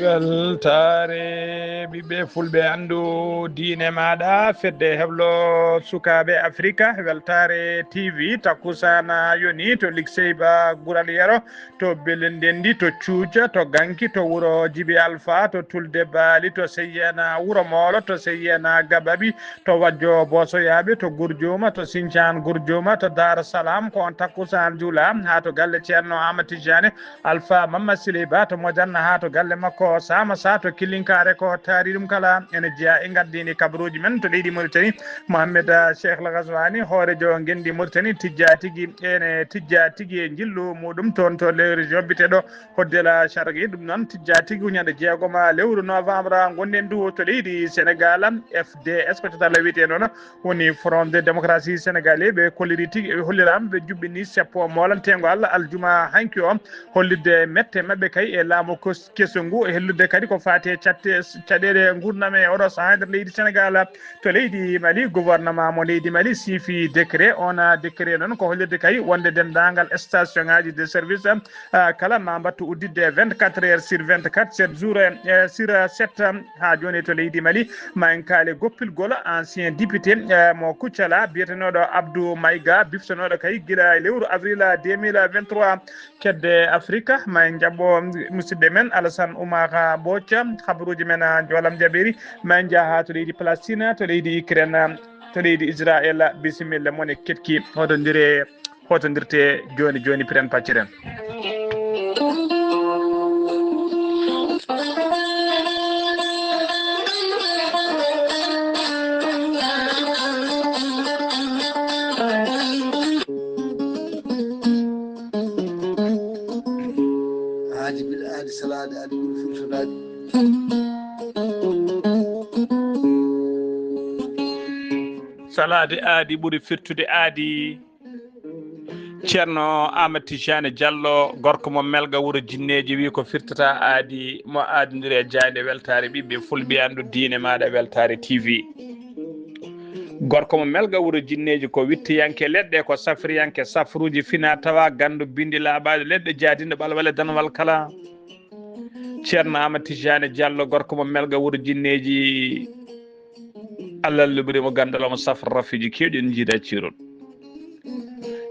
weltare ɓiɓɓe fulɓe andu diine maɗa fedde heblo sukaɓe africa weltare tv takkusana yoni to ligseyba guural yero to belendendi to cuuca to ganki to wuuro djiby alpha to tulde baali to seyyena wuuro moolo to seyyena gabaɓi to wajjo bosoyaɓe to gourdioma to sinthiane gourdioma to dar salam ko on takkusan juula ha to galle ceerno amadou tidiane alpha mamma siley ba to mojanna ha to galle makko sama sa to killinkare ko taari ɗum kala ene jeeya e gaddini kabaruji men to leydi Mauritanie Mohamed Cheikh Al Ghazouani hoorejo gendi Mauritanie tijja tigui ene tijja tigui e jillu muɗum toon to lewru jobbiteɗo hoddela chargui ɗum noon tijja tigui ñande jeegoma lewru novembre gonɗen du to leydi Sénégal FDS ko totalla wiyete noon woni Front de démocratie sénégalais ɓe kolliri tigui ɓe hollirama ɓe juɓɓini seppo molantego Allah aljuma hanki o hollidde mette mabɓe kay e laamu kesso ngu e helludde kadi ko fate caɗele gurdam e oɗo saaha nder leydi Sénégal to leydi Mali gouvernement mo leydi Mali siifi décret on décret noon ko hollirde kay wonde dendagal station ngaji de service kala ma mbattu uddidde 24 heures sur 24 7 jours sur 7 ha joni to leydi Mali ma en kaali goppilgol ancien député mo Kuccala biyetenoɗo Abdou Maïga biftanoɗo kay guila lewru avril 2023 kedde Afrique ma en jabbo musidɗo men Alassane Oumar Bothia habaruji men jolam jaɓiri ma en jaaha to leydi Palestine to leydi Ukraine to leydi Israël bisimilla moon e ketki hotodirte joni joni piren pacciren salade aadi ɓuuri firtude aadi ceerno Amadou Tidiane Diallo gorko mo melga wuuro jinneji wi ko firtata aadi mo aadodiri e jande weltare ɓiɓɓe fulɓe andu diine maɗa weltare TV gorko mo melga wuuro jinneji ko wittiyanke leɗɗe ko safriyanke safruji fina tawa gandu bindi laaɓade leɗɗe jaadinde ɓalwale danwal kala ceerno Amadou Tidiane Diallo gorko mo melga wuuro jinneji Allah lubrimo gandal omo safra rafiji kewɗi en jiida cirol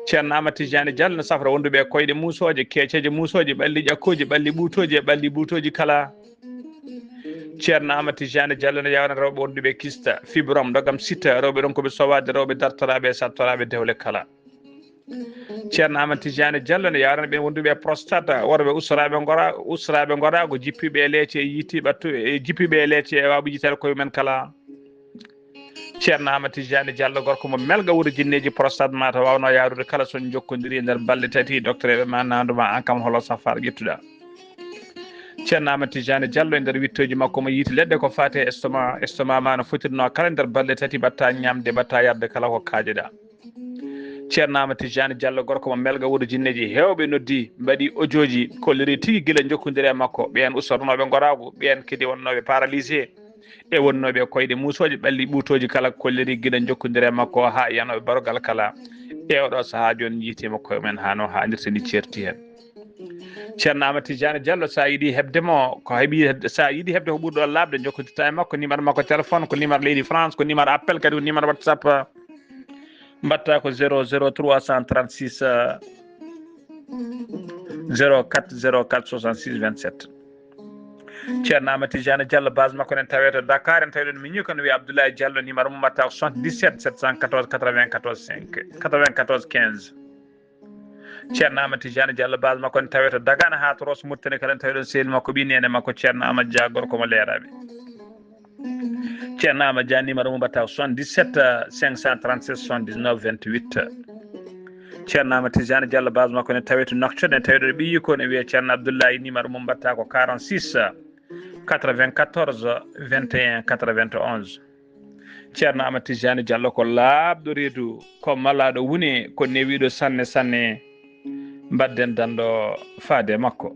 ceerno Amadou Tidiane Diallo no safra wonduɓe koyɗe musoje keeceje musoje ɓalli ƴakkoji ɓalli ɓuutoji e ɓalli ɓuutoji kala ceerno Amadou Tidiane Diallo no yawna rewɓe wonduɓe kista fibrom dogam sitta rewɓe ɗon koɓe sowade rewɓe dartoraɓe e sattoraɓe dewle kala ceerno Amadou Tidiane Diallo ne yawna ɓen wonduɓe prostate worɓe usraɓe gora ko jippiɓe e leece yiiti ɓattu e jippiɓe e leece e wawɓe yitade koye men kala ceerno Amadou Tidiane Diallo gorko mo melga wuuro jinneji prostate ma to wawno yarude kala son jokkodiri e nder balɗe tati docteur eɓe ma nanduma an kam holo safar ƴettuɗa ceerno Amadou Tidiane Diallo e nder wittoji makko mo yiiti leɗɗe ko fate estomac ma no fotirno kala nder balɗe tati batta ñamde batta yarde kala ko kaajeɗa ceerno Amadou Tidiane Diallo gorko mo melga wuuro jinneji hewɓe noddi mbaɗi audioji kolliri tigui guila jokkodiri e makko ɓen ustornoɓe gorago ɓen kadi wonnoɓe paralysé e wonnoɓe koyɗe musoje ɓalli ɓuutoji kala kolliri guiɗa jokkodiri e makko ha yanoɓe barogal kala e oɗo saaha joni jiitima koye men hano hannirta ni certi hen ceerno Amadou Tidiane Diallo sa yiiɗi hebdemo ko heeɓi sa yiiɗi hebde ko ɓurɗo labde jokkodirta e makko numéro makko téléphone ko numéro leydi France ko numéro appel kadi ko numéro WhatsApp mbatta ko 00336 04 04 66 27 ceerno Amadou Tidiane Diallo base makko nen tawe to Dakar en tawi ɗon min kono wiye Abdoulaye Diallo numéro mum mbatta ko 77 714 94 5 94 15 ceerno Amadou Tidiane Diallo base makko ne tawe to Dagana ha to Rosso Mauritanie kala en tawi ɗon sehil makko ɓi nene makko ceerno Amadou Dia gorko mo leeraɓe ceerno Amadou Dia numéro mum mbatta ko 77 536 79 28 ceerno Amadou Tidiane Diallo base makko ne tawi to Nouakchott en tawi ɗo ɓiyi ko ne wiye ceerno Abdoulaye numéro mum mbatta ko 46 94 21 91 ceerno Amadou Tidiane Diallo ko laaɓɗo reedu ko malaɗo woni ko newiɗo sanne sanne mbadden danɗo faade makko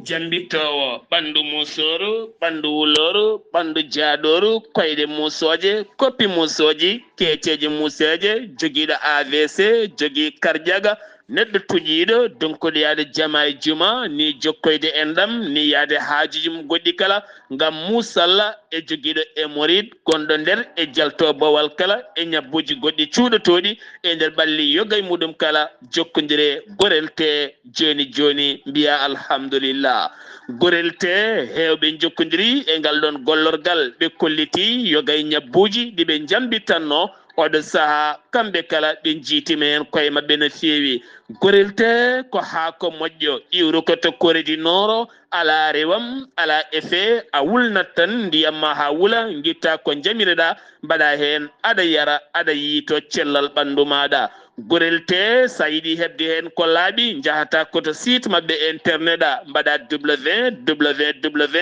jambitowo ɓandu musoro ɓandu wuloro ɓandu jaaɗoru koyɗe musoje koppi musoji keceje museje joguiɗo AVC jogui kardiaga neɗɗo tuƴiɗo donkuɗo yaade jama e juma ni jokkoyde enɗam ni yaade haajuji mum goɗɗi kala ngam musalla e joguiɗo hémoride gonɗo nder e jalto bowal kala e ñabbuji goɗɗi cuuɗotoɗi e nder ɓalli yogay muɗum kala jokkodire gorel te joni joni mbiya alhamdulillah gorel te hewɓe jokkodiri e ngal ɗon gollorgal ɓe kolliti yogay ñabbuji ɗiɓe jambitanno oɗo saaha kamɓe kala ɓe jiitime hen koye mabɓe no feewi gorel te ko haako moƴƴo iwru ko to koredi noro ala rewam ala effet a wulnat tan ndiyam ma ha wula guitta ko jamireɗa mbaɗa hen aɗa yara aɗa yiito cellal ɓandu maɗa gorel te sa yiiɗi hebde hen ko laaɓi jahata koto site mabɓe internet a mbaɗa www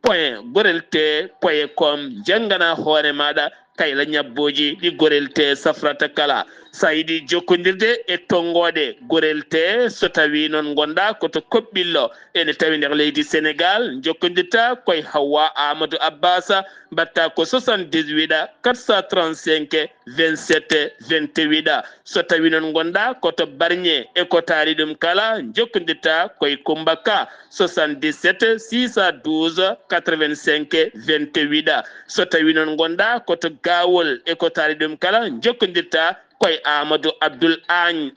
point gorel te point com janggana hoore maɗa kayla ñabboji ɗi gorel te safrata kala sa yiiɗi jokkodirde e tonggode gorel te so tawi noon gonɗa koto koɓɓillo ene tawi nder leydi Sénégal jokkodirta koye Hawa Amadou Abbasa mbatta ko 78 435 27 28 so tawi noon gonɗa koto Bargné e ko taari ɗum kala jokkodirta koye Coumba Ka 77 612 85 28 so tawi noon gonɗa koto Gawol e ko taari ɗum kala jokkodirta koye Amadou Abdoul Agne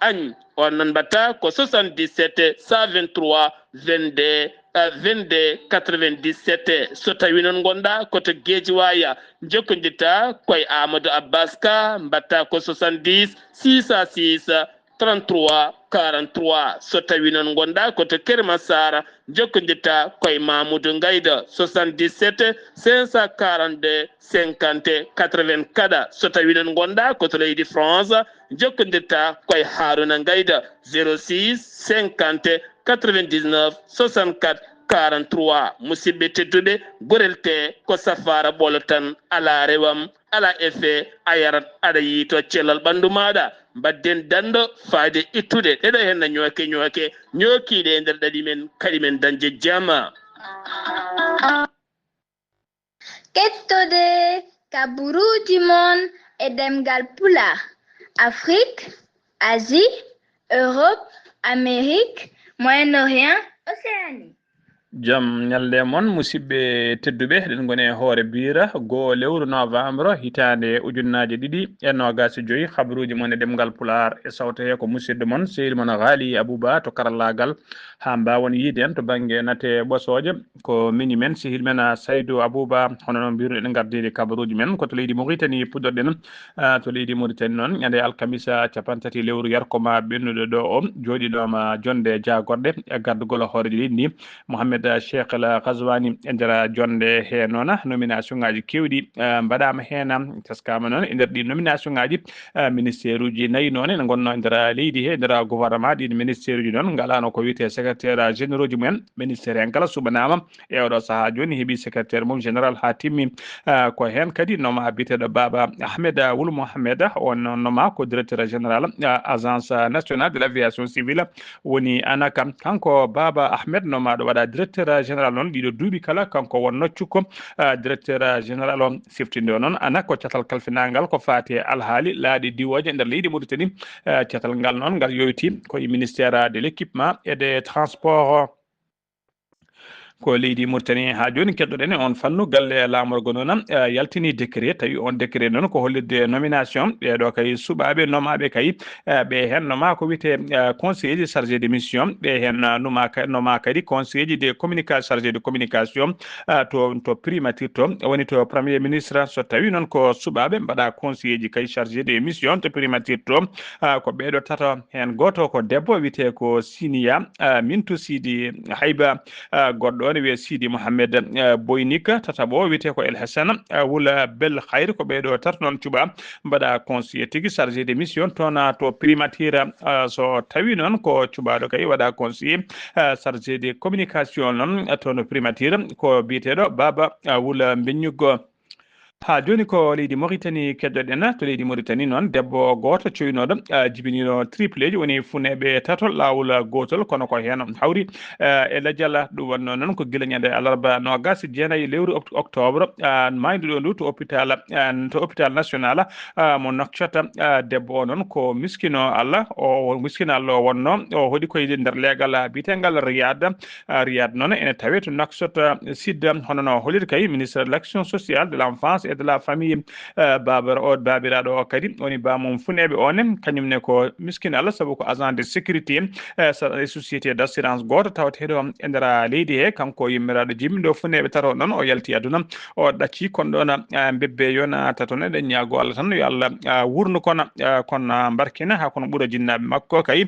on noon mbatta ko 77 123 22 22 97 so tawi noon gonɗa koto Guédiawaye jokkodirta koye Amadou Abbas Ka mbatta ko 70 606 33 43 so tawi noon gonɗa koto Kermassar jokkodirta koye Mamoudou Gayda 77 542 50 84 so tawi noon gonɗa koto leydi France jokkodirta koye Haruna Gayda 06 50 99 64 43 musidɓe tedduɓe gorel te ko safara ɓolo tan ala rewam ala effet a yarat aɗa yiito cellal ɓandu maɗa mbadden dando faade ittude ɗeɗo hen na ñooke ñookiɗe e nder ɗaɗi men kadi men dañde jama kettode kaburuji mon e ɗemgal pula Afrique Asie Europe Amérique Moyen-Orient Océanie jam ñalde mon musidɓe tedduɓe eɗen goni e hoore bira goo lewru novembre hitande ujunnaje ɗiɗi e nogas joyyi habaruji mon e ɗemgal pular e sawta he ko musidɗo mon sehil mon Ghali Abouba to karallagal ha mbawon yiide en to banggue nate ɓosoje ko mini men sehil men Saydou Abouba hono noon mbiruɗen eɗen gardiri kabaruji men koto leydi Mauritanie puɗɗorɗen to leydi Mauritanie noon ñande alkamisa capantati lewru yarkoma ɓennuɗo ɗo o jooɗiɗoma jonde jagorɗe e gardugol hooreji ɗiɗi ndi Mohamed Cheikh El Ghazouani e nder jonde he noon nomination ngaji kewɗi mbaɗama hen teskama noon e nder ɗi nomination ngaji ministére uji nayyi noon ene gonno e nder leydi he e nder gouvernement ɗin ministére uji noon ngalano ko wiyete secrétaire généraux ji mumen ministére en kala suɓanama e oɗo saaha joni heeɓi secrétaire mum général ha timmi ko hen kadi noma biteɗo Baba Ahmed Wulu Mohamed on noma ko directeur général agence nationale de l' aviation civile woni ANACA kanko Baba Ahmed nomaɗo waɗa directeur général noon ɗiɗo duuɓi kala kanko wonno cukko directeur général o siftinde o noon ANACA ko catal kalfinagal ko fati e alhaali laaɗi diwoje nder leydi Mauritanie catal ngal noon ngal yoyti koye ministére de l' équipement et des transports ko leydi Mauritanie ha joni keddoɗen on fannu galle lamorgo noon yaltini décret tawi on décret noon ko hollirde nomination ɓeɗo kay suɓaɓe nomaɓe kay ɓe hen noma ko wiyete conseiller chargé de mission ɓe hen noma kadi conseiller de communication chargé de communication to primature to woni to premier ministre so tawi noon ko suɓaɓe mbaɗa conseiller ji kay chargé de mission to primature to ko ɓeɗo tata hen goto ko debbo wiyete ko Sinia Mintou Sidi Hayba goɗɗo ne wiye Sidi Mohamed Boynika tataɓo wiyete ko El Hassan Wula Bel Khayr ko ɓeɗo tata noon cuɓa mbaɗa conseiller tigui chargé de mission toon to primature so tawi noon ko cuɓaɗo kay waɗa conseiller chargé de communication noon toon primature ko biyeteɗo Baba Wula Beñugo ha joni ko leydi Mauritanie keddoɗen to leydi Mauritanie noon debbo goto coynoɗo jibinino triple ji woni funeɓe tatol lawol gotol kono ko hen hawri e lejjal ɗum wonno noon ko guila ñande alarba nogas jeenayyi lewru octobre mayduɗo ndu to hôpital national mo Nouakchott debbo o noon ko miskino Allah o miskino Allah o wonno o hoɗi koye nder leegal bitegal Riyad noon ene tawe to Nouakchott sud hono no holiri kay ministre de l'action sociale de l'enfance et de la famille babiraɗo o kadi woni bamum funeɓe one kañumne ko miskine Allah saabu ko agent de sécurité société d' assurance goto tawateɗo e nder leydi he kanko yimmiraɗo jimmiɗo funeɓe tato noon o yalti aduna o ɗacci kon ɗon bebbe yonata toon eɗen ñaago Allah tan yo Allah wurnu kono barkina ha kono ɓuura jinnaɓe makko kay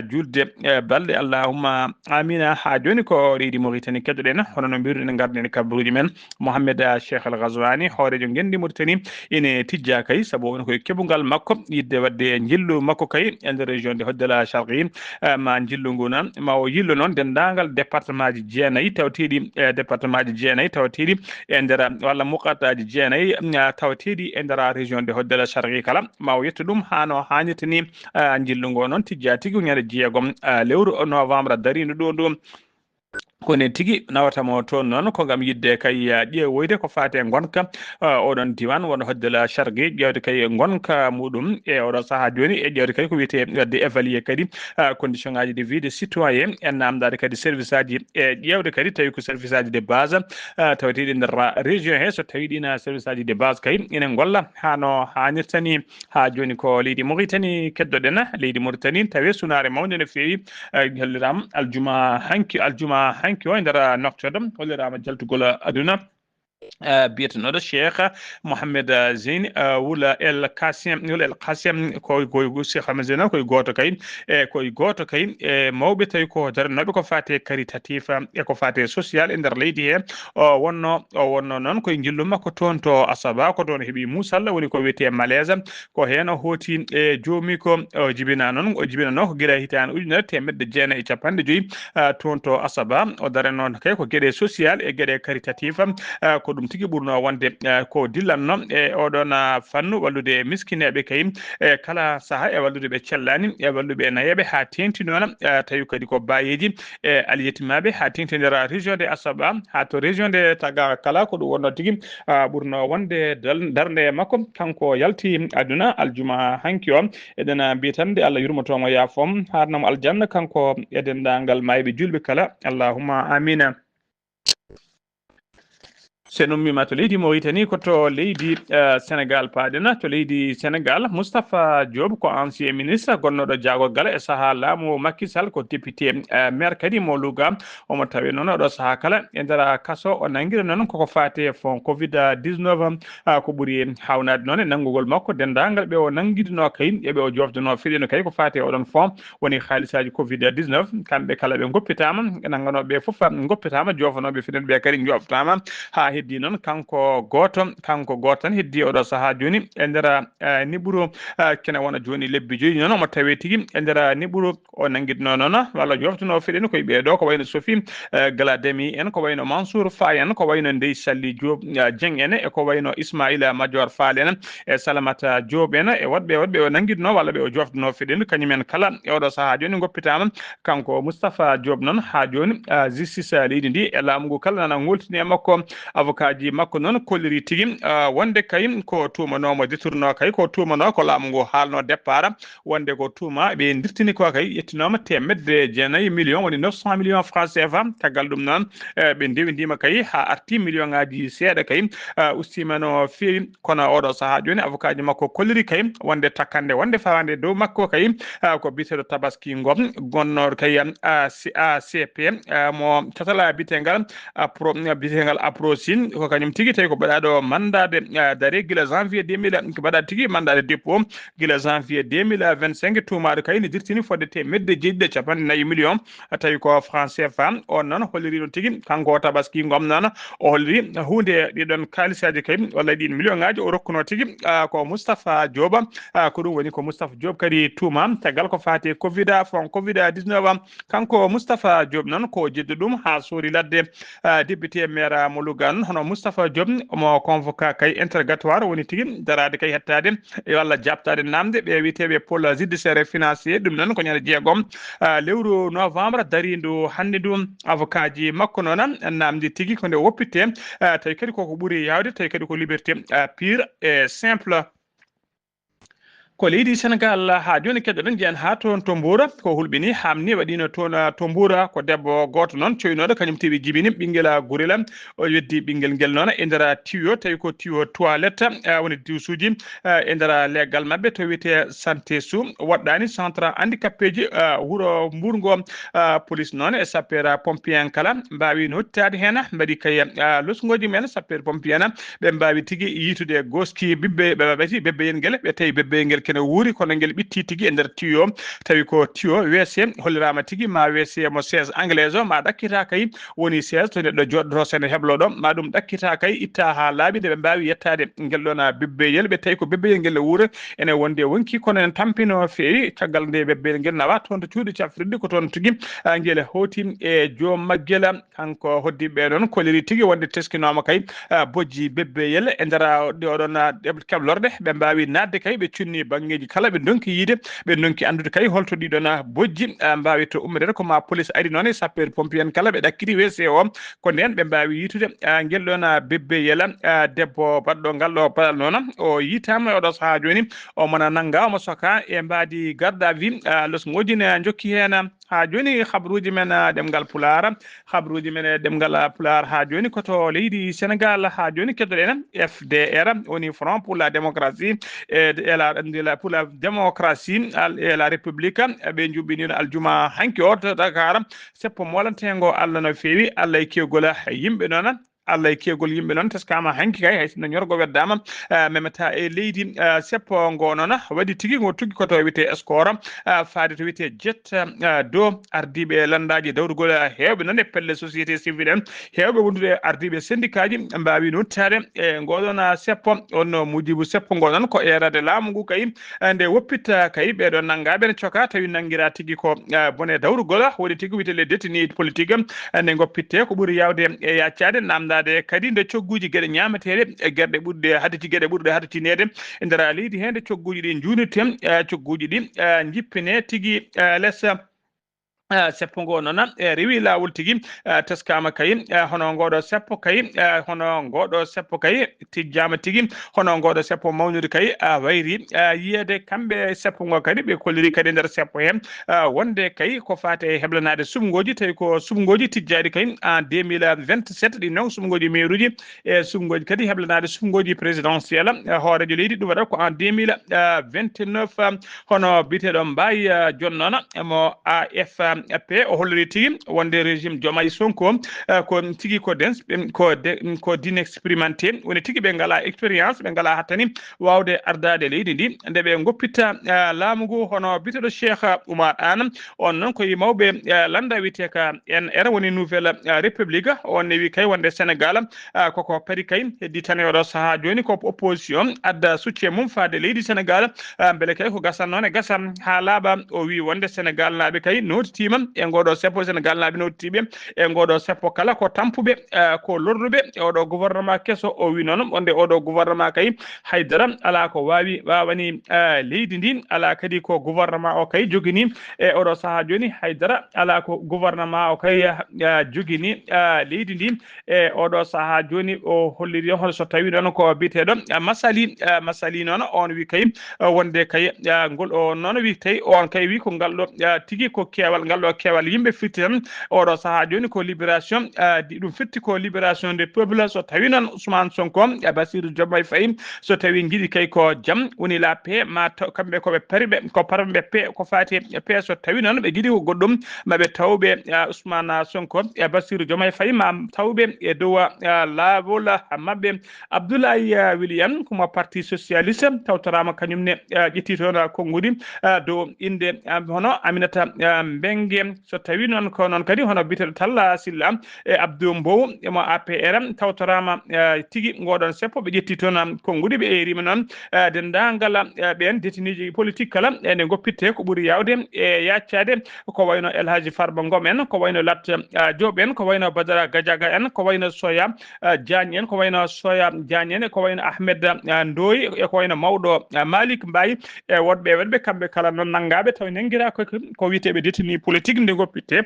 julde balɗe allahumma amina ha joni ko leydi Mauritanie keddoɗen hono no mbiruɗen garden kabaruji men Mohamed Cheikh Al Ghazouani hoorejo gendi Mauritanie ine tijja kay saabu woni koye keɓugal makko yidde wadde jillu makko kay e nder région de Hoddala Charqi ma jillu ngu noon ma o yillo noon dendagal département ji jeenayyi tawteɗi département ji jeenayyi tawteɗi e nder walla muqataji jeenayyi tawteɗi e nder région de Hoddala Charqi kala ma o yetto ɗum hano hannirta ni jillu ngo noon tijja tigui ñande jeegom lewru novembre dariɗo ɗo ɗum kone tigi nawatamo toon noon ko gam yidde kay ƴeewoyde ko fate gonka oɗon diwan wona Hoddala Charqi ƴewde kay gonka muɗum e oɗo saaha joni e ƴewde kay ko wiyete wadde évaluer kadi condition ngaji de vie de citoyen e namdade kadi service aji e ƴewde kadi tawi ko service aji de base tawateɗi nder région he so tawi ɗina service aji de base kay ina golla hano hannirtani ha joni ko leydi Mauritanie keddoɗen leydi Mauritanie tawi sunare mawde no fewi hollirama aljuma hanki o e nder Nouakchott hollirama jaltugol aduna biyetenoɗo Cheikh Mohamed Zeyni wula El Kassim koye Cheikh Mohamed Zeyni koye goto kay e mawɓe tawi ko daranoɓe ko fate caritatif e ko fate social e nder leydi he o wonno noon koye jillu makko toon to Asaba ko toon heeɓi musalla woni ko wiyete malaise ko hen hooti e joomi ko o jibinano ko guila hitande ujunere temedde jeenayyi e capanɗe joyyi toon to Asaba o darano kay ko gueɗe social e gueɗe caritatif ko ɗum tigi ɓurno wonde ko dillanno e oɗon fannu wallude miskineɓe kay e kala saaha e wallude ɓe cellani e walluɓe nayeɓe ha tengti noon tawi kadi ko bayeji e aliyetimaɓe ha tengti nder région de Asaba ha to région de Taga kala ko ɗum wonno tigi ɓurno wonde darde makko kanko yalti aduna aljuma hanki o eɗen mbiyatande Allah yurmotomo yaafom harnamo aljanna kanko e dendagal mayɓe julɓe kala allahumma amina sen ummima to leydi Mauritanie ko to leydi Sénégal paaɗen to leydi Sénégal Moustapha Diop ko ancien ministre gonnoɗo jagorgal e saaha laamu Macky Sall ko député maire kadi mo Louga omo tawi noon oɗo saaha kala e nder kaso o nanguira noon koko fate fond covid 19 ko ɓuuri hawnade noon e nanggugol makko dendagal ɓe o nanguidino kay eɓe o jofdano fiɗino kay ko fate oɗon fond woni haalisaji covid 19 kamɓe kala ɓe goppitama nangganoɓe foof goppitama jofanoɓe fiɗen ɓe kadi joftama ha heddi noon kanko goto tan heddi oɗo saaha joni e nder niɓuru kene wona joni lebbi joyi noon omo tawe tigui e nder niɓuru o nanguidno noon walla joftuno fiɗen koye ɓeeɗo ko wayno Sophie Galademi en ko wayno Mansour Faye en ko wayno Ndeye Sally Diop Dieng en e ko wayno Ismaïla Madior Fall en e Salamata Diop en e woɗɓe o nanguidno walla ɓe o joftuno fiɗen kañumen kala e oɗo saaha joni goppitama kanko Moustapha Diop noon ha joni justice leydi ndi e laamu ngu kala nana goltini e makko avocat ji makko noon kolliri tigui wonde kay ko tumanomo détourno kay ko tumano ko laamu ngu haalno départ wonde ko tuuma ɓe dirtini ko kay yettinoma temedde jeenayyi million woni 900 millions francs CFA tagal ɗum noon ɓe ndewidima kay ha arti million ngaji seeɗa kay ustima no feewi kono oɗo saaha joni avocat ji makko kolliri kay wonde takkande wonde fawande dow makko kay ko biteɗo Tabaski Ngom gonnoɗo kay ACP mo tatala bitegal Aprosine ko kañum tigui tawi ko baɗaɗo mandade dare guila janvier 2000 ko baɗa tigui mandade dépôt guila janvier 2025 tumaɗo kay ne dirtini fodde temedde jeeɗiɗi e capanɗe nayyi million tawi ko franc CFA on noon holliri ɗum tigui kanko Tabaski Ngom noon o holliri hunde ɗiɗon kalisaji kay walla ɗin million ngaji o rokkuno tigui ko Moustapha Diop ko ɗum woni ko Moustapha Diop kadi tuuma tagal ko fate fond covid 19 kanko Moustapha Diop noon ko jeddu ɗum ha suuri ladde député maire mo Louga hono Moustapha Diop omo convoqué kay interrogatoire woni tigi darade kay hettade e walla jabtade namde ɓe witeɓe pôle judiciaire financier ɗum noon ko ñande jeegom lewru novembre darindu hannde du avocat ji makko noon namdi tigi ko nde woppitte tawi kadi koko ɓuuri yawde tawi kadi ko liberté pure et simple ko leydi Sénégal ha joni keddoɗen jeyan ha toon to Mboura ko hulɓini hamni waɗino toon to Mboura ko debbo goto noon coynoɗo kañum tewi jibini ɓinguel gurela o weddi ɓinguel ngel noon e nder tuyau tawi ko tuyau toilette woni duusuji e nder leggal mabɓe to wiyete santé sou woɗɗani centre handicapé ji wuuro Mbourgo police noon e sapeur pompier en kala mbawi no hottade hen mbaɗi kay losgoji men sapeur pompier en ɓe mbawi tigui yitude goski bibbe ɓe ɓati bebbeyel ngel ɓe tawi bebbeyel kene wuuri kono ngel ɓitti tigi e nder tuyau tawi ko tuyau WC hollirama tigi ma WC mo siège anglaise o ma ɗakkita kay woni siège to neɗɗo joɗoto sene hebloɗo ma ɗum ɗakkita kay itta ha laaɓi nde ɓe mbawi yettade ngel ɗon bebbeyel ɓe tawi ko bebbeyel ngel wuura ene wonde wonki kono en tampino feewi caggal nde bebbeyel ngel nawa toon to cuuɗi cafrirde ko toon tigi ngel hawti e joom maggel kanko hoddiɓe noon koliri tigi wonde teskinoma kay bojji bebbeyel e nder oɗon keblorde ɓe mbawi nadde kay ɓe cunni bangeji kala ɓe donki yiide ɓe donki andude kay holto ɗiɗon bojji mbawi to ummedede ko ma police ari noon e sapeur pompier en kala ɓe ɗakkiti WC o ko nden ɓe mbawi yitude ngel ɗon bebbeyel debbo baɗɗo ngal ɗo baɗal noon o yitama oɗo saaha joni o mona nangga omo soka e mbadi garde à vue losgoji ne jokki hen ha joni habruji men ɗemgal pular habruji men ɗemgal pular ha joni koto leydi Sénégal ha joni keddoɗen FDR woni Front pour la démocratie et pour la démocratie et la république ɓe juɓɓinino aljuma hanki o to Dakar seppo molantengo Allah no feewi Allah e kewgol yimɓe noon Allah e kewgol yimɓe noon teskama hanki kay haysinno ñorgo weddama memata e leydi seppo ngo noon waɗi tigui ngo tugui koto wiyete score faade to wiyete jet do ardiɓe landaji dawrugol hewɓe noon e pelle société civile en hewɓe wondude ardiɓe syndicat ji mbawi nottade e ngoɗon seppo on mujibu seppo ngo noon ko erade laamu ngu kay nde woppitta kay ɓeɗo nanggaɓe ne coka tawi nanguira tigui ko bone dawrugol woni tigui wiyete les détenus politique nde goppitte ko ɓuuri yawde e yaccade namdade kadi nde cogguji gueɗe ñameteɗe e guerɗe ɓurɗe hadati gueɗe ɓurɗe hadatinede e nder leydi hen nde cogguji ɗi junirten cogguji ɗi jippine tigui lessa seppo ngo noon rewi lawol tigui teskama kay hono ngoɗo seppo kay hono ngoɗo seppo kay tijjama tigui hono ngoɗo seppo mawnude kay wayri yiyede kamɓe seppo ngo kadi ɓe kolliri kadi nder seppo hen wonde kay ko fate heblanade sumgoji tawi ko sumgoji tijjaɗi kay en 2027 ɗi noon sumgoji mairuji e sumgoji kadi heblanade sumgoji présidentiel hoorejo leydi ɗum waɗa ko en 2029 hono biteɗo mbayi jonnoon mo AFP o holliri tigi wonde régime Diomaye Sonko ko tigi ko d'inexpérimenté woni tigi ɓe ngala expérience ɓe ngala hattani wawde ardade leydi ndi nde ɓe goppitta laamu ngu hono biteɗo Cheikh Oumar Anne on noon koye mawɓe landa wiyete ka NR woni nouvelle république on newi kay wonde Sénégal koko paari kay heddi tan oɗo saaha joni ko opposition adda soutien mum faade leydi Sénégal beele kay ko gasan noon e gasa ha laaɓa o wi wonde Sénégal naaɓe kay notitima e ngoɗo seppo Sénégal naaɓe nottiɓe e ngoɗo seppo kala ko tampuɓe ko lorduɓe e oɗo gouvernement kesso o wi noon wonde oɗo gouvernement kay haydara ala ko wawani leydi ndi ala kadi ko gouvernement o kay jogini e oɗo saaha joni haydara ala ko gouvernement o kay jogini leydi ndi e oɗo saaha joni o holliri hono so tawi noon ko biteɗo masali noon on wi kay wonde kay ngol o noon wi tawi on kay wi ko ngalɗo tigui ko kewal ngalɗo kewal yimɓe fitti tan oɗo saaha joni ko libération ɗum fitti ko libération des peuples so tawi noon Ousmane Sonko e Bassirou Diomaye Faye so tawi jiiɗi kay ko jaam woni la paix ma kamɓe koɓe pariɓe ko parɓe paix ko fati paix so tawi noon ɓe jiiɗi ko goɗɗum maɓe tawɓe Ousmane Sonko e Bassirou Diomaye Faye ma tawɓe e dow laawol mabɓe Abdoulaye William komo parti socialiste tawtorama kañumne ƴetti toon konngudi dow inde hono Aminata Mbengue Guinguem so tawi non ko non kadi hono biteɗo Talla Sylla e Abdou Mbow emo APR tawtorama tigi ngoɗon seppo ɓe ƴetti toon konngudi ɓe erima noon dendagal ɓen déteniji politique kala ene goppitte ko ɓuuri yawde e yaccade ko wayno El Hadji Farba Ngom en ko wayno Lat Diop en ko wayno Badara Gadiaga en ko wayno Soya Diagne en ko wayno Soya Diagne en ko wayno Ahmed Ndoye e ko wayno mawɗo Malick Mbaye e wodɓe wonɓe kamɓe kala noon nanggaɓe taw nanguira ko witeɓe détenu politique nde goppitte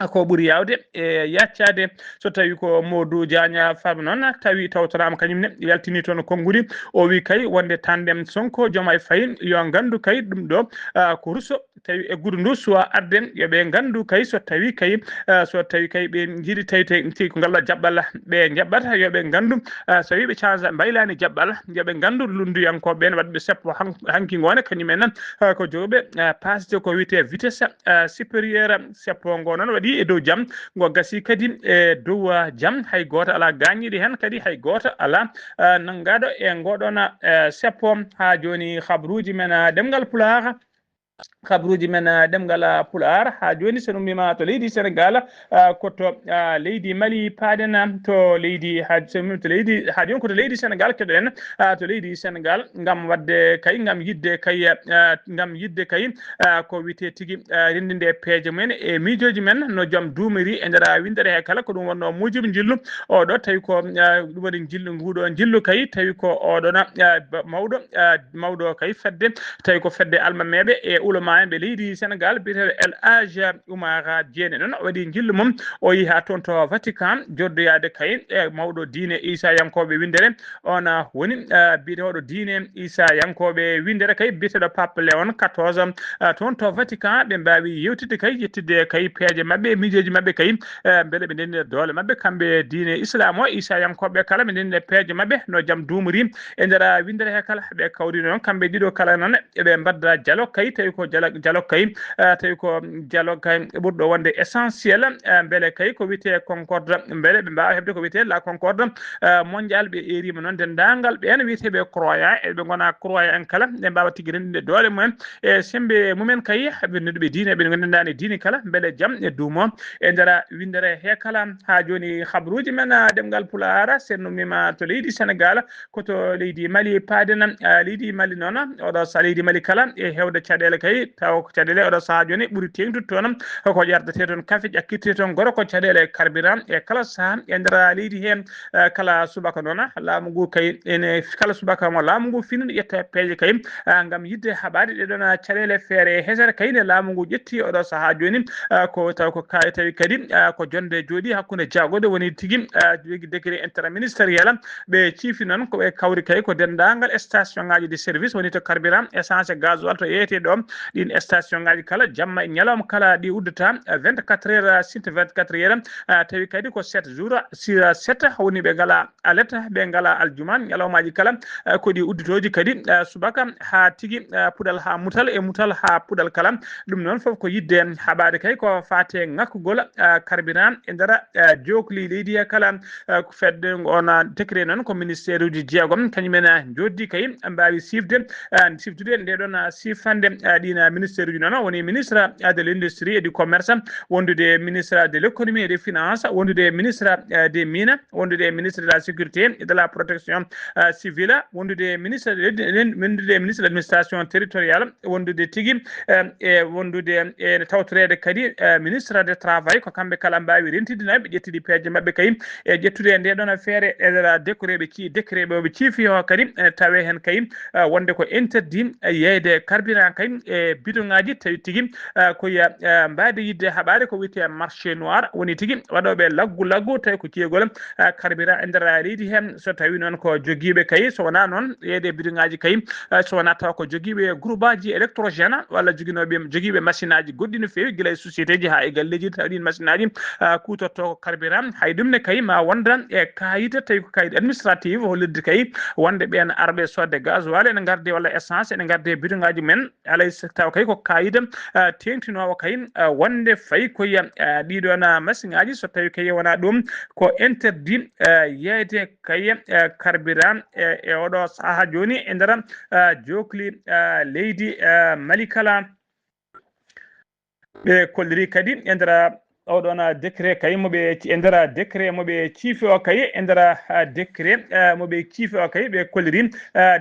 ko ɓuuri yawde e yaccade so tawi ko Modou Diagna Farba noon tawi tawtorama kañumne yaltini toon konngudi o wi kay wonde tandem Sonko Diomaye Faye yo gandu kay ɗum ɗo ko russo tawi e guuru ndu suwa arde yoɓe gandu kay so tawi kay ɓe jiiɗi tawi ko ngal jaɓɓal ɓe jaɓɓata yoɓe gandu so wi ɓe change mbaylani jaɓɓal yoɓe gandu lunduyankoɓe ɓen waɗɓe seppo hanki gone kañumen ko joɓe pasde ko wiyete vitesse supérieure seppo ngo noon waɗi e dow jaam ngo gasi kadi e dow jaam hay goto ala gañiɗi hen kadi hay goto ala nanggaɗo e ngoɗon seppo ha joni habruji men ɗemgal Pulaar kabruji men ɗemgal Pulaar ha joni so ɗum wima to leydi Sénégal koto leydi Mali paaden to leydi ha joni koto leydi Sénégal keɗoɗen to leydi Sénégal ngam wadde kay ngam yidde kay ko wite tigui rendinde peeje men e miijoji men no joom duumiri e nder windere he kala ko ɗum wonno mujibu jillu oɗo tawi ko ɗum waɗi jillu nguɗo jillu kay tawi ko oɗon mawɗo kay fedde tawi ko fedde almameɓe e ulama en ɓe leydi Sénégal biyeteɗo El Hadji Oumar Diéne noon waɗi jillu mum o yeehi ha toon to Vatican joddoyade kay e mawɗo diine Issa Yankoɓe windere on woni biyeteɗo diine Issa Yankoɓe windere kay biyeteɗo Pape Léon 14 toon to Vatican ɓe mbawi yewtide kay yettide kay peeje mabɓe miijoji mabɓe kay beele ɓe ndendina doole mabɓe kamɓe diine islam o Issa Yankoɓe kala ɓe ndendina peeje mabɓe no jaam duumori e nder windere he kala ɓe kawri noon kamɓe ɗiɗo kala noon eɓe mbadda dialogue kay tawi ko dialogue kay tawi ko dialogue kay ɓurɗo wonde essentiel beele kay ko wiyete concorde beele ɓe mbawa hebde ko wiyete la concorde mondial ɓe erima noon dendagal ɓen wiyeteɓe croyant eɓe gona croyant en kala ɓe mbawa tigui rendinde doole mumen e sembe mumen kay ɓe nodduɓe diine ɓe gondendani diine kala beele jaam e duumo e nder windere he kala ha joni habruji men ɗemgal Pulaar sen numima to leydi Sénégal koto leydi Mali paaden leydi Mali noon oɗo sa leydi Mali kala e hewde caɗele kay taw ko caɗele oɗo saaha joni ɓuuri tengtude toon ko ƴardete toon kaafe ƴakkirte toon goro ko caɗele carburant e kala saaha e nder leydi hen kala subaka noon laamu ngu kay ene kala subaka mo laamu ngu finni ƴetta peeje kay ngam yidde haɓade ɗeɗon caɗele feere hesere kay ne laamu ngu ƴetti oɗo saaha joni ko taw ko tawi kadi ko jonde jooɗi hakkude jagode woni tigui jogi décret interministériel ɓe ciifi noon koɓe kawri kay ko dendagal station ngaji de service woni to carburant essence gasoil to yeyete ɗo ɗin station ngaji kala jamma e ñalawma kala ɗi uddata 24 heures sinte 24 heures tawi kadi ko 7 jours sur 7 woni ɓe ngala alerte ɓe ngala aljuman ñalawmaji kala ko ɗi udditoji kadi subaka ha tigui puɗal ha mutal e mutal ha puɗal kala ɗum noon foof ko yidde haɓade kay ko fate ngakkugol carburant e nder jokli leydi he kala ko fedde on décret noon ko ministére uji jeegom kañumen joddi kay mbawi sifde ndeɗon sifande ɗina ministére uji noon woni ministre de l'industrie et du commerce wondude ministre de l'économie et des finances wondude ministre des mines wondude ministre de la sécurité et de la protection civile wondude ministre de l'administration territoriale wondude tigui e wondude e tawtorede kadi ministre de travail ko kamɓe kala mbawi rentide nayi ɓe ƴettidi peeje mabɓe kay e ƴettude ndeɗon feere e décret ɓe ciifi o kadi tawe hen kay wonde ko interdit yeyde carburant kay e bidon ngaji tawi tigui koye mbade yidde haɓade ko wiyete marché noir woni tigui waɗoɓe laggu tawi ko ceegol carburant e nder leydi hen so tawi noon ko joguiɓe kay so wona noon yeyde bidon ngaji kay so wona taw ko joguiɓe groupe aji électrogène walla joguiɓe machine aji goɗɗi no fewi guila e société ji ha e galleji taw ɗin machine aji kutotto carburant hay ɗumne kay ma wonda e kayita tawi ko kayit administrative hollirde kay wonde ɓen arɓe sodde gasoil ene garde walla essence ene garde bidon ngaji men alay taw kay ko kayita tengtinowo kay wonde fayi koye ɗiɗon machine aji so tawi kay wona ɗum ko interdit yeyde kay carburant e oɗo saaha joni e nder jokli leydi Mali kala ɓe kolliri kadi e ndera oɗon décret kay moɓe e ndera décret moɓe ciifi o kay e ndera décret moɓe ciifi o kay ɓe kolliri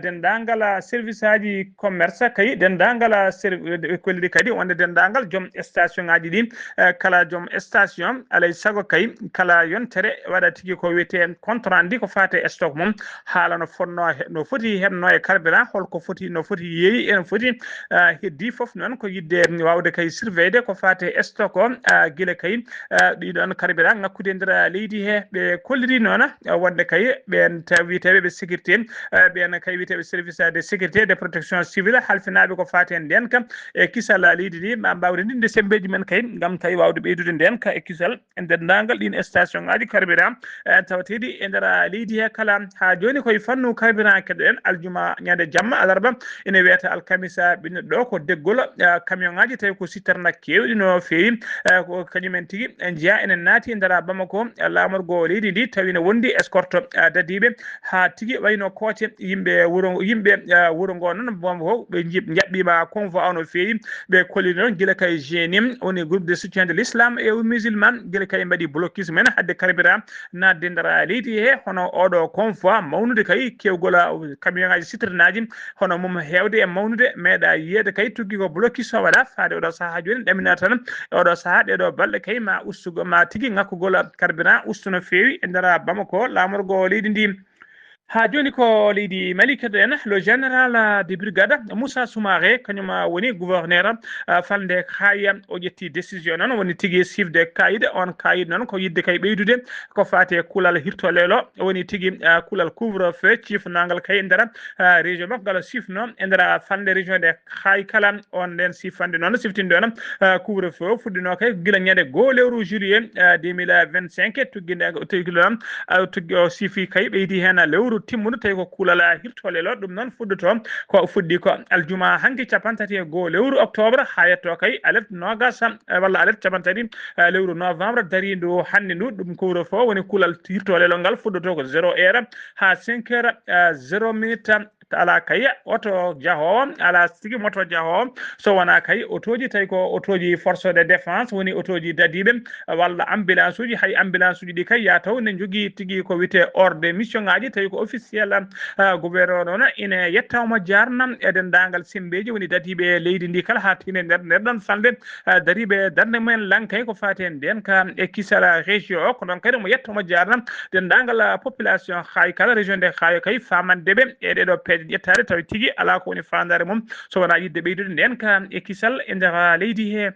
dendagal service aji commerce kay dendagal ɓe kolliri kadi wonde dendagal joom station ngaji ɗi kala joom station alay saago kay kala yontere waɗa tigui ko wiyete compte rendu ko fate stock mum haala no fonno no foti hebno e carburant holko foti no foti yeeyi ene foti heddi foof noon ko yidde wawde kay surveillé ko fate stock o guila kay ɗiɗon carburant ngakkude nder leydi he ɓe kolliri noon wonde kay ɓen witeɓe ɓe sécurité ɓen kay witeɓe service de sécurité de protection civile halfinaɓe ko fate nden kam e kisal leydi ndi ma mbawde ndinde sembeji men kay gam tawi wawde ɓeydude nden ka e kisal e dendagal ɗin station ngaji carburant tawateɗi e nder leydi he kala ha joni koye fannu carburant keɗoɗen aljuma ñande jamma alarba ene wiyata alkamisa ɓinnuɗo ɗo ko deggol camion ngaji tawi ko citerne kewɗi no fewi ko kañumen tigui jeeya enen naati e nder Bamako lamorgo leydi ndi tawi no wondi escorte dadiɓe ha tigui wayno koote yimɓe wuuro ngo noon Bamako ɓe jaɓɓima convoi o no fewi ɓe kolli noon guila kay GNIM woni groupe de soutien de l'islam et musulman guila kay mbaɗi blocus men hadde carburant nadde nder leydi he hono oɗo convoi mawnude kay kewgol camion ngaji citerne aji hono mum hewde e mawnude meeɗa yiyede kay tugui ko blocus o waɗa faade oɗo saaha joni ɗamina tan oɗo saaha ɗeɗo balɗe kay ma ustugo ma tigui ngakkugol carburant ustu no fewi e nder Bamako lamorgo leydi ndi ha joni ko leydi Mali keɗoɗen le général de brigade Moussa Soumaré kañum woni gouverneur falde Khaya o ƴetti décision noon woni tigui sifde kayit on kayit noon ko yidde kay ɓeydude ko fate kulal hirtolelo woni tigui kulal couvre feu cifnagal kay nder région makko ngal sifno e nder falde région de Khay kala on nden sifande noon siftinde on couvre feu fuɗɗino kay guila ñande 2 lewru juillet 2025 tugguide noon tuggi o sifi kay ɓeydi hen lewru timmude tawi ko kulala hirtolelo ɗum noon fuɗɗoto ko fuɗɗi ko aljuma hanki 31 lewru octobre ha yetto kay alerte nogas walla alerte 30 lewru novembre darindu hande ndu ɗum couvre feu woni kulal hirtolelo ngal fuɗɗoto ko 0 heure ha 5 heures 0 minute ala kay oto jahowo ala sigi moto jahowo so wona kay otoji tawi ko otoji force de défense woni otoji dadiɓe walla ambulance uji hay ambulance uji ɗi kay ya taw ne jogui tigui ko wiyete ordre mission ngaji tawi ko officiel gouverneur noon ine yettawmo jarnam e dendagal sembeji woni dadiɓe leydi ndi kala ha tine nder falde dariɓe darde mumen lankay ko fati en nden ka e kisal région o ko noon kadi mo yettamo jarnam dendagal population hay kala région de Khay kay famandeɓe e ɗeɗo peeje ƴettade tawi tigui ala ko woni fandare mum so wona yidde ɓeydude nden ka e kisal e nder leydi he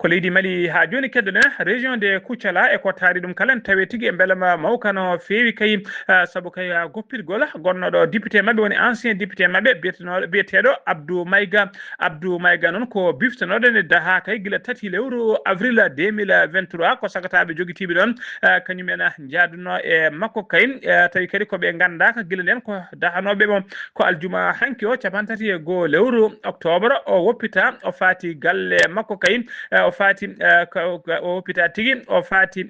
ko leydi Mali ha joni keddoɗen région de Koutiala e ko taari ɗum kala tawi tigui e beelama mawka no fewi kay saabu kay goppirgol gonnoɗo député mabɓe woni ancien député mabɓe biyeteɗo Abdou Maïga noon ko biftanoɗo nde daha kay guila 3 lewru avril 2023 ko sagataɓe joguitiɓe ɗon kañumen jaaduno e makko kay tawi kadi koɓe gandaka guila nden ko dahanoɓe ko aljuma hanki o 31 lewru octobre o woppita o fati galle makko kay o fati o woppita tigui o fati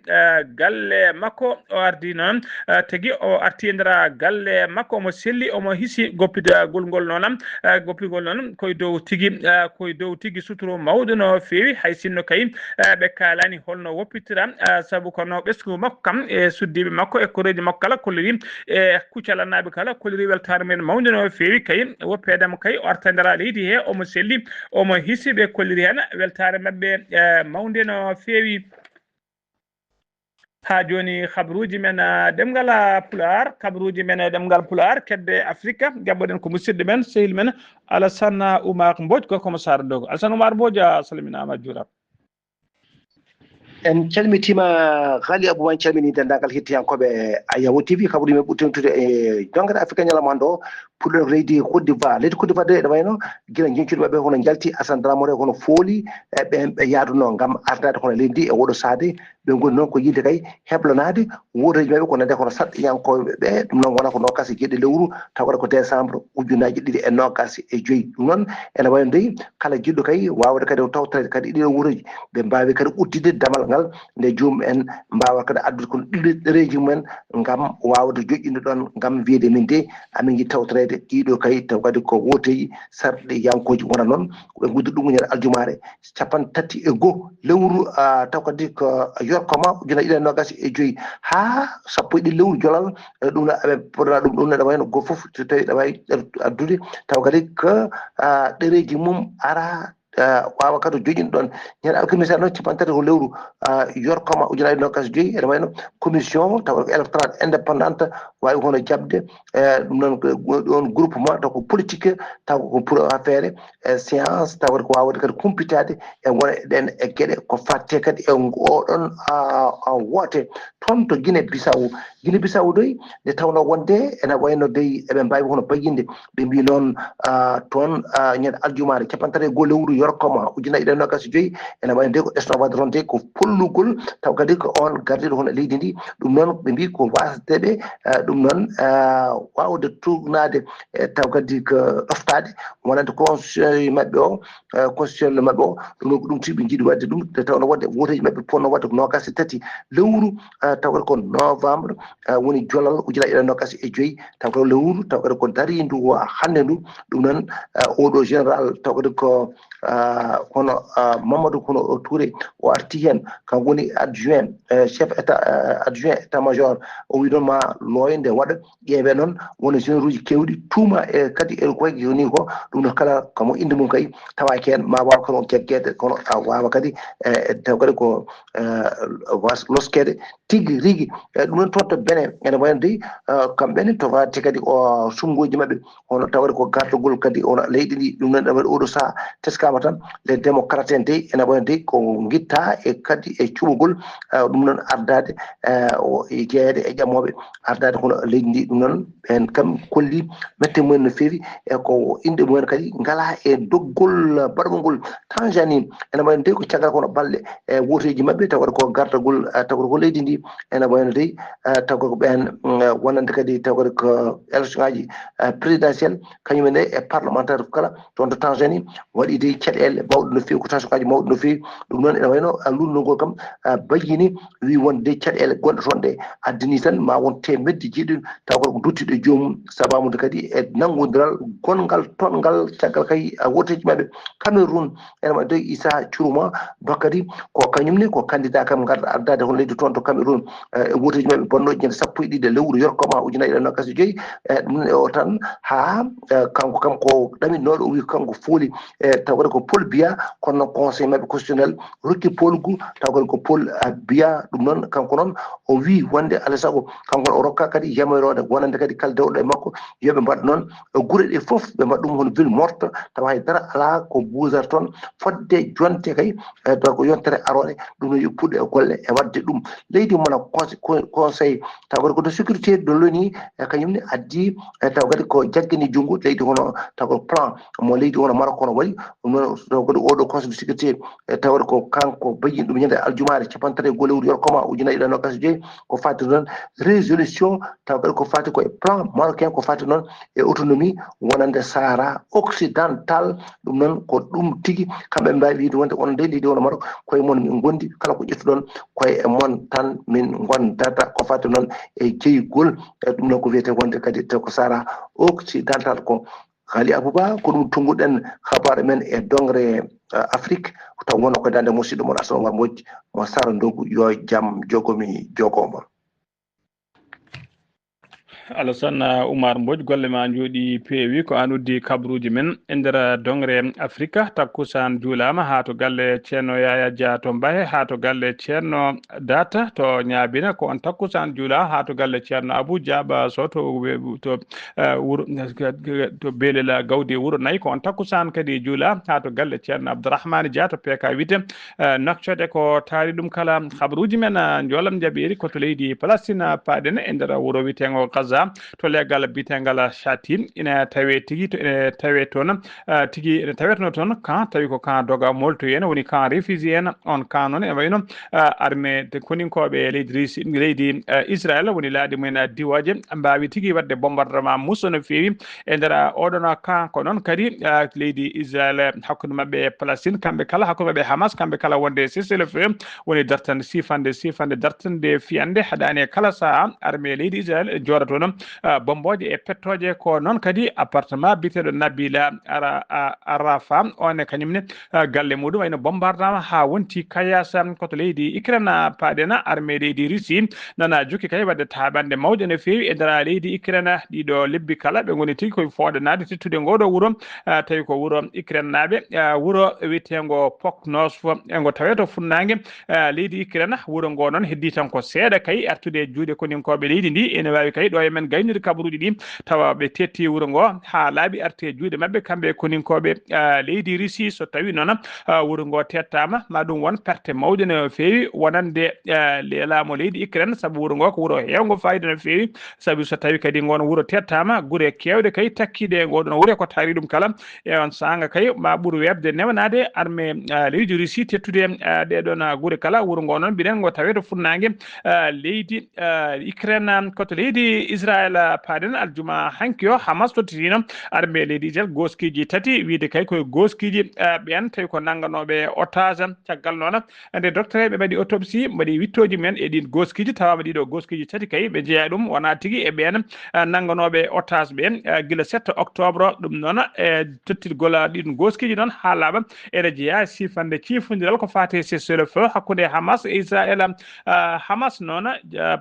galle makko o ardi noon tigui o arti ndera galle makko omo selli omo hisi goppidagol ngol noon goppigol noon koye dow tigui suturu mawɗo no fewi hay sinno kay ɓe kalani holno woppitira saabu kono ɓesgu makko kam e suddiɓe makko e koreji makko kala kolliri e Koutiala naɓe kala kolliri weltare men mawde no fewi kay woppedemo kay o arta ndera leydi he omo selli omo hisi ɓe kolliri hen weltare mabɓe mawde no fewi ha joni habruji men ɗemgal pular kedde Afrique gabboɗen ko musidɗo men sehil men Alassane Oumar Mbodj gorko mo Sara Dogo Alassane Oumar Mbodj a salminama juurama en calmitima Ghali Abou en calmini dendagal hettiyankoɓe Ayawo TV kaɓuri men ɓurtentude e jongade Afrique ñalawma hande o pour leydi Côte d'Ivoire de ene wayno guila jencuɗo mabɓe hono jalti Assane Dramore hono fooli ɓe yaaduno gam ardade hono leydi e oɗo saade ɓe goni noon ko yidde kay heblanade wuuroji mabɓe ko nande hono saɗɗoyankoɓe ɓe ɗum noon wona ko nogas e jeeɗi lewru taw waɗa ko décembre ujunaji ɗiɗi e nogas e joyyi ɗum noon ene wayno ndeyi kala jiɗɗo kay wawde kadi tawtade kadi ɗiɗo wuuroji ɓe mbawi kadi uddide damal ngal nde joomum en mbawa kadi addude kono ɗiɗo ɗereji mumen gam wawde joƴƴinde ɗon gam wiyede min de amin ji tawtorede waɗede ɗiɗo kay taw kadi ko woteyi sarɗe yankoji wona noon ɓe guddi ɗum ñande aljumare 34 lewru taw kadi ko yorkoma ujuna ɗiɗi e nogas e joyyi ha 11 lewru jolal ɗum no aɓe poɗɗa ɗum ɗum neɗa wayno goto foof so tawi ɗa wawi addude taw kadi ko ɗereji mum ara wawa kadi joƴin ɗon ñande alkamisa noon 34 ko lewru yorkoma ujuna ɗiɗi nogas joyyi ene wayno commission taw ko électoral indépendante wawi hono jabde ɗum noon ɗon groupement taw ko politique taw ko pour affaire science taw ko wawde kadi kumpitade e wona ɗen e gueɗe ko fatte kadi e oɗon woote toon to Guinée Bissau doy nde tawno wonde ene wayno dey eɓe mbawi hono bayinde ɓe mbi noon toon ñande aljumare 34 lewru yorkoma ujuna ɗiɗi e nogas joyyi ene wayno de ko ɗesno wadde toon de ko pollugol taw kadi ko on gardiɗo hono leydi ndi ɗum noon ɓe mbi ko wasdeɓe ɗum noon wawde tugnade taw kadi ko ɗoftade wonande constitution mabɓe o constitution mabɓe o ɗum tigi ɓe jiiɗi wadde ɗum nde tawno wadde voteji mabɓe ponno wadde ko nogas e tati lewru taw kadi ko novembre woni jolal ujuna ɗiɗi e nogas e joyyi taw kadi lewru taw kadi ko darindu hande ndu ɗum noon oɗo général taw kadi ko hono Mamadou Kono Touré o arti hen kanko woni adjoint chef état major o wi noon ma loyde waɗa ƴeewe noon woni généraux uji kewɗi tuuma e kadi e koye joni ko ɗum no kala kamo inde mum kay tawaki hen ma waw kadi on jeggede kono wawa kadi taw kadi ko loskede tigui rigui ɗum noon toon to Benin ene wayno dey kamɓene to watti kadi o sumgoji mabɓe hono tawde ko gardogol kadi ono leydi ndi ɗum noon ɗawaɗi oɗo saaha teskama tan les démocrates en dey ene wayno dey ko guitta e kadi e cuɓogol ɗum noon ardade jeeyede e ƴamoɓe ardade hono leydi ndi ɗum noon ɓen kam kolli mette mumen no feewi e ko inde mumen kadi ngala e doggol baɗgol ngol Tanzanie ene wayno dey ko caggal kono balɗe e woteji mabɓe tawata ko gardagol tawata ko leydi ndi ene wayno dey taw ko ɓen wonande kadi taw kadi ko élection ngaji présidentiel kañumen de e parlementaire kala toon to Tanzanie waɗi dey caɗele mawɗe no feewi ko tension ngaji mawɗe no feewi ɗum noon ene wayno lundugol kam bayini wi wonde dey caɗele gonɗe toon ɗe addini tan ma won temedde jeeɗiɗi taw ko duttiɗo e joomum sababude kadi e nanggodiral gongal tongal caggal kay woteji mabɓe Cameroun ene wayno dey Issa Chiroma Bakary ko kañumne ko candidat kam garɗo ardade hono leydi toon to Cameroun e woteji mabɓe bonnoji ñande 12 lewru yorkoma ujuna ɗiɗi e nogas e joyyi ɗum o tan ha kanko kam ko ɗaminoɗo o wi kanko fooli taw kadi ko Paul Biya kono conseil mabɓe constitutionnel rokki Paul gu taw kadi ko Paul Biya ɗum noon kanko noon o wi wonde alay saago kanko o rokka kadi yamirode wonande kadi kala dewɗo e makko yoɓe mbaɗa noon guure ɗe foof ɓe mbaɗa ɗum hono ville morte tawa haydara ala ko busata toon fodde jonte kay taw ko yontere arore ɗum no yo puɗɗo e golle e wadde ɗum leydi mona conseil taw kadi ko de sécurité de l'ONU e kañumne addi taw kadi ko jaggini junngo leydi hono taw ko plan mo leydi hono Maroc no waɗi ɗum noon taw kadi oɗo conseil de sécurité tawde ko kanko bayini ɗum ñande aljumare 34 lewru yorkoma ujuna ɗiɗi e nogas e joyyi ko fati noon résolution taw kadi ko fati koye plan marocain ko fati noon e autonomie wonande Sahara occidental ɗum noon ko ɗum tigui kamɓe mbawi wiide wonde on nde leydi hono Maroc koye mon min gondi kala ko ƴettuɗon koye mon tan min gondata ko fati noon e jeygol ɗum noon ko wiyete wonde kadi taw ko Sahara occidental ko haali Abouba ko ɗum tonguɗen habaru men e dongre Afrique taw wonno ko dande musidɗo mon Assane Oumar Mbodji mo Sara Ndogu yo jaam jogomi jogomon. Alassane Oumar Mbodji golle ma jooɗi peewi ko an uddi kabruji men e nder dongre Afrique takkusan juulama ha to galle ceerno Yaya Dia to Mbahe ha to galle ceerno Data to Ñaabina ko on takkusan juula ha to galle ceerno Abou Diaba Sow to wuro to Belela Gawde wuro nayyi ko on takkusan kadi juula ha to galle ceerno Abdourahmane Dia to PK wite naccode ko taari ɗum kala habruji men jolam jaɓiri koto leydi Palestine paaɗen e nder wuro witengo Gaza to leggal bitengal Chatim ina tawe tigi to ina tawe toon tigi ina tawetno toon kan tawi ko kan doga molto en woni kan réfugié en on kan noon e wayno armée de koninkoɓe leydi Israël woni laaɗi mumen diwaje mbawi tigi wadde bombardement musso no feewi e nder oɗon kan ko noon kadi leydi Israël hakkude mabɓe e Palestine kamɓe kala hakkude mabɓe Hamas kamɓe kala wonde cessez-le-feu woni dartande sifande dartande fiyande haɗani e kala saaha armée leydi Israël jooɗa toon noon bomboje e pettoje ko noon kadi appartement biteɗo Nabila Arafa on kañumne galle muɗum wayno bombardama ha wonti kayasa koto leydi Ukraine paɗena armée leydi Russie nana jukki kay wadde taɓande mawde no fewi e nder leydi Ukraine ɗiɗo lebbi kala ɓe goni tigui koye foɗanade tettude ngoɗo wuuro tawi ko wuuro Ukraine naɓe wuuro wiyetego Poknosfo ego tawe to funnague leydi Ukraine wuuro ngo noon heddi tan ko seeɗa kay artude e juuɗe koninkoɓe leydi ndi ene wawi kay ɗo emen gaynude kabaruji ɗi tawa ɓe tetti wuuro ngo ha laaɓi arti e juuɗe mabɓe kamɓe koninkoɓe leydi Russie so tawi noon wuuro ngo tettama ma ɗum won perte mawde no fewi wonande laamu leydi Ukraine saabu wuuro ngo ko wuuro hewgo fayida no fewi saabu so tawi kadi ngon wuuro tettama guure kewɗe kay takkide ngoɗon wuuro ko taari ɗum kala e on sanga kay ma ɓuuri webde newnade armée leydi Russie tettude ɗeɗon guure kala wuuro ngo noon mbiɗen ngo tawe to funnague leydi Ukraine koto leydi Israël paɗen aljuma hanki o Hamas tottitino armée leydi Israël goskiji tati wiide kay koye goskiji ɓen tawi ko nangganoɓe otage caggal noon nde docteur ɓe mbaɗi autopsie mbaɗi wittoji men e ɗin goskiji tawama ɗiɗo goskiji tati kay ɓe jeeya ɗum wona tigui e ɓen nangganoɓe otage ɓen guila 7 octobre ɗum noon e tottirgol ɗin goskiji noon ha laaɓa ene jeeya sifande cifodiral ko fate cessez-le-feu hakkude Hamas e Israël Hamas noon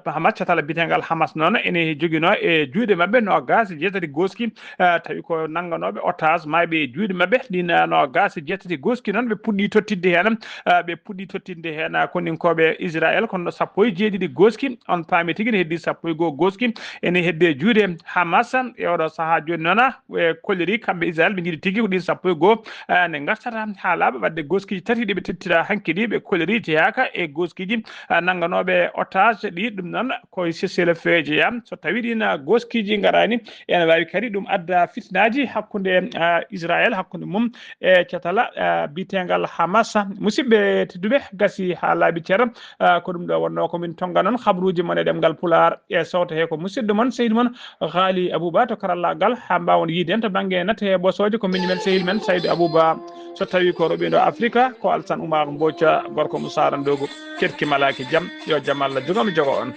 Hamas catala bitegal Hamas noon ene joguino e juuɗe mabɓe no gas jeetati goski tawi ko nangganoɓe otage mayɓe e juuɗe mabɓe ɗin no gas jeetati goski noon ɓe puɗɗi tottidde hen ɓe puɗɗi tottidde hen koninkoɓe Israël kono 17 goski on paami tigui ne heddi 11 goski ene hedde juuɗe Hamas e oɗo saaha joni noon e kolliri kamɓe Israël ɓe jiiɗi tigui ko ɗin 11 ne gartata ha laaɓa wadde goskiji tati ɗiɓe tettira hanki ɗi ɓe kolliri jeyaka e goskiji nangganoɓe otage ɗi ɗum noon koye cessez-le-feu jeeya so tawi ɗin goskiji garani ene wawi kadi ɗum adda fitnaji hakkude Israël hakkude mum e catala bitegal Hamas musidɓe tedduɓe gasi ha laaɓi ceero ko ɗum ɗo wonno komin tonga noon habaruji mon e ɗemgal Pulaar e sawto he ko musidɗo moon sehil moon Haali Abouba to karallagal ha mbawon yiide hen to banggue natte e ɓosoje ko min men sehil men Saydou Abouba so tawi ko roɓiɗo Afrique ko Alassane Oumar Mbocca gorko mo Sarandogo ketki malaki jaam yo jaam Allah jogomi jogo on